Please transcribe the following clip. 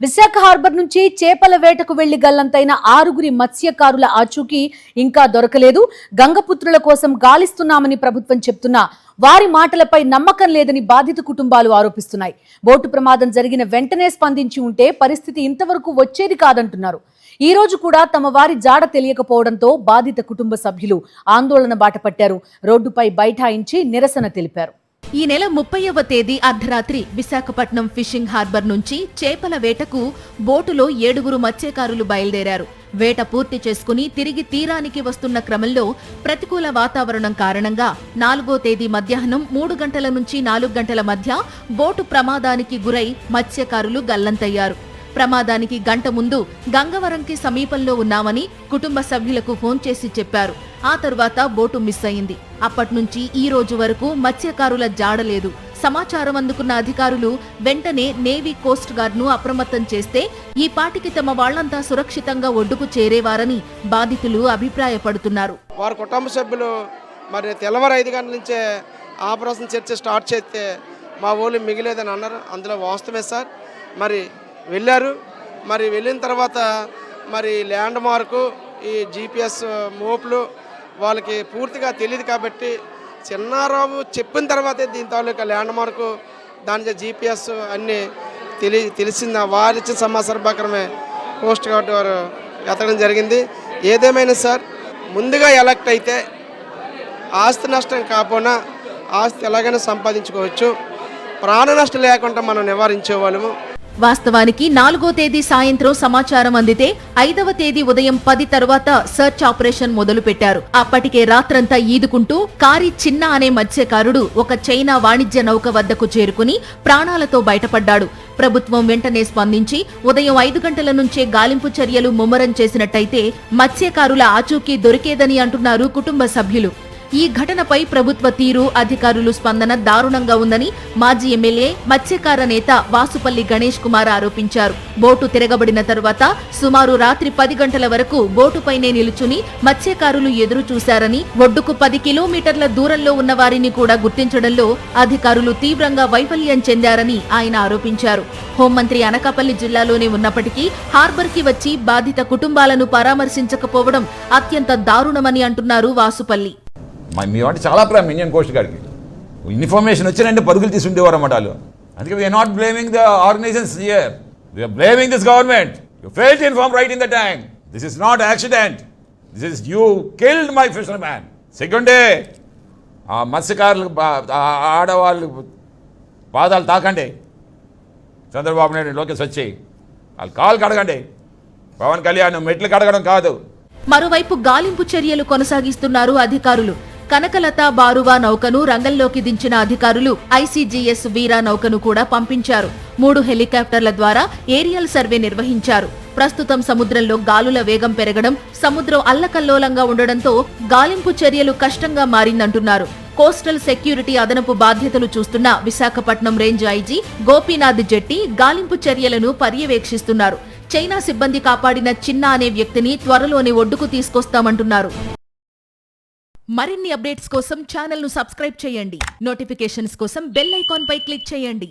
Visakha harbour నుంచి చేపల వేటకు వెళ్లి గల్లంతైన 6 మత్స్యకారుల ఆచూకీ ఇంకా దొరకలేదు. గంగపుత్రుల కోసం గాలిస్తున్నామని ప్రభుత్వం చెప్తున్నా వారి మాటలపై నమ్మకం లేదని బాధిత కుటుంబాలు ఆరోపిస్తున్నాయి. బోటు ప్రమాదం జరిగిన వెంటనే స్పందించి ఉంటే పరిస్థితి ఇంతవరకు వచ్చేది కాదంటున్నారు. ఈ రోజు కూడా తమ వారి జాడ తెలియకపోవడంతో బాధిత కుటుంబ సభ్యులు ఆందోళన బాటపట్టారు. రోడ్డుపై బైఠాయించి నిరసన తెలిపారు. ఈ నెల 30వ తేదీ అర్ధరాత్రి విశాఖపట్నం ఫిషింగ్ హార్బర్ నుంచి చేపల వేటకు బోటులో 7 మత్స్యకారులు బయలుదేరారు. వేట పూర్తి చేసుకుని తిరిగి తీరానికి వస్తున్న క్రమంలో ప్రతికూల వాతావరణం కారణంగా 4వ తేదీ మధ్యాహ్నం 3 గంటల నుంచి 4 గంటల మధ్య బోటు ప్రమాదానికి గురై మత్స్యకారులు గల్లంతయ్యారు. ప్రమాదానికి గంట ముందు గంగవరంకి సమీపంలో ఉన్నామని కుటుంబ సభ్యులకు ఫోన్ చేసి చెప్పారు. ఆ తరువాత బోటు మిస్ అయింది. అప్పట్నుంచి ఈ రోజు వరకు మత్స్యకారుల జాడలేదు. సమాచారం అందుకున్న అధికారులు వెంటనే నేవీ కోస్ట్ గార్డ్ ను అప్రమత్తం చేస్తే ఈ పాటికి తమ వాళ్లంతా సురక్షితంగా ఒడ్డుకు చేరేవారని బాధితులు అభిప్రాయపడుతున్నారు. వారి కుటుంబ సభ్యులు మరి తెల్లవారు 5 గంటల నుంచే ఆపరేషన్ చర్చ స్టార్ట్ చేస్తే మా ఊళ్ళు మిగిలేదని అన్నారు. అందులో వాస్తవమే సార్. మరి వెళ్ళారు. మరి వెళ్ళిన తర్వాత మరి ల్యాండ్ మార్కు ఈ జీపీఎస్ మోపులు వాళ్ళకి పూర్తిగా తెలియదు కాబట్టి చిన్నారావు చెప్పిన తర్వాతే దీని తాలూకా ల్యాండ్ మార్కు దాని జీపీఎస్ అన్నీ తెలిసింది. వారు ఇచ్చిన సమాచారం ప్రకారమే కోస్ట్ గార్డ్ వారు వెతకడం జరిగింది. ఏదేమైనా సార్ ముందుగా ఎలక్ట్ అయితే ఆస్తి నష్టం కాకపోయినా ఆస్తి ఎలాగైనా సంపాదించుకోవచ్చు. ప్రాణ నష్టం లేకుండా మనం నివారించేవాళ్ళము. వాస్తవానికి 4వ తేదీ సాయంత్రం సమాచారం అందితే 5వ తేదీ ఉదయం 10 తర్వాత సర్చ్ ఆపరేషన్ మొదలు పెట్టారు. అప్పటికే రాత్రంతా ఈదుకుంటూ కారి చిన్న అనే మత్స్యకారుడు ఒక చైనా వాణిజ్య నౌక వద్దకు చేరుకుని ప్రాణాలతో బయటపడ్డాడు. ప్రభుత్వం వెంటనే స్పందించి ఉదయం 5 గంటల నుంచే గాలింపు చర్యలు ముమ్మరం చేసినట్టయితే మత్స్యకారుల ఆచూకీ దొరికేదని అంటున్నారు కుటుంబ సభ్యులు. ఈ ఘటనపై ప్రభుత్వ తీరు, అధికారులు స్పందన దారుణంగా ఉందని మాజీ ఎమ్మెల్యే మత్స్యకార నేత వాసుపల్లి గణేష్ కుమార్ ఆరోపించారు. బోటు తిరగబడిన తరువాత సుమారు రాత్రి 10 గంటల వరకు బోటుపైనే నిలుచుని మత్స్యకారులు ఎదురు చూశారని, ఒడ్డుకు 10 కిలోమీటర్ల దూరంలో ఉన్న వారిని కూడా గుర్తించడంలో అధికారులు తీవ్రంగా వైఫల్యం చెందారని ఆయన ఆరోపించారు. హోంమంత్రి అనకాపల్లి జిల్లాలోనే ఉన్నప్పటికీ హార్బర్ కి వచ్చి బాధిత కుటుంబాలను పరామర్శించకపోవడం అత్యంత దారుణమని అంటున్నారు వాసుపల్లి. మీ వాటి చాలా ప్రాబ్లం ఇండియన్ కోస్ట్ గార్డ్కి ఇన్ఫర్మేషన్ వచ్చినంటే పరుగులు తీసి ఉండేవారు అన్నమాట వాళ్ళు. అందుకే we're not blaming the organisations here, we're blaming this government. You failed to inform right in the time. This is not accident, this is you killed my fisherman. Second day ఆ మత్స్యకారులు ఆడవాళ్ళు పాదాలు తాకండి. చంద్రబాబు నాయుడు లోకేష్ వచ్చి వాళ్ళు కాలు కడగండి. పవన్ కళ్యాణ్ మెట్లు కడగడం కాదు. మరోవైపు గాలింపు చర్యలు కొనసాగిస్తున్నారు అధికారులు. కనకలత బారువా నౌకను రంగంలోకి దించిన అధికారులు ఐసీజీఎస్ వీరా నౌకను కూడా పంపించారు. 3 హెలికాప్టర్ల ద్వారా ఏరియల్ సర్వే నిర్వహించారు. ప్రస్తుతం సముద్రంలో గాలుల వేగం పెరగడం, సముద్రం అల్లకల్లోలంగా ఉండడంతో గాలింపు చర్యలు కష్టంగా మారిందంటున్నారు. కోస్టల్ సెక్యూరిటీ అదనపు బాధ్యతలు చూస్తున్న విశాఖపట్నం రేంజ్ ఐజీ గోపీనాథ్ జెట్టి గాలింపు చర్యలను పర్యవేక్షిస్తున్నారు. చైనా సిబ్బంది కాపాడిన చిన్న అనే వ్యక్తిని త్వరలోనే ఒడ్డుకు తీసుకొస్తామంటున్నారు. మరిన్ని అప్డేట్స్ కోసం ఛానల్ ను సబ్స్క్రైబ్ చేయండి. నోటిఫికేషన్స్ కోసం బెల్ ఐకాన్ పై క్లిక్ చేయండి.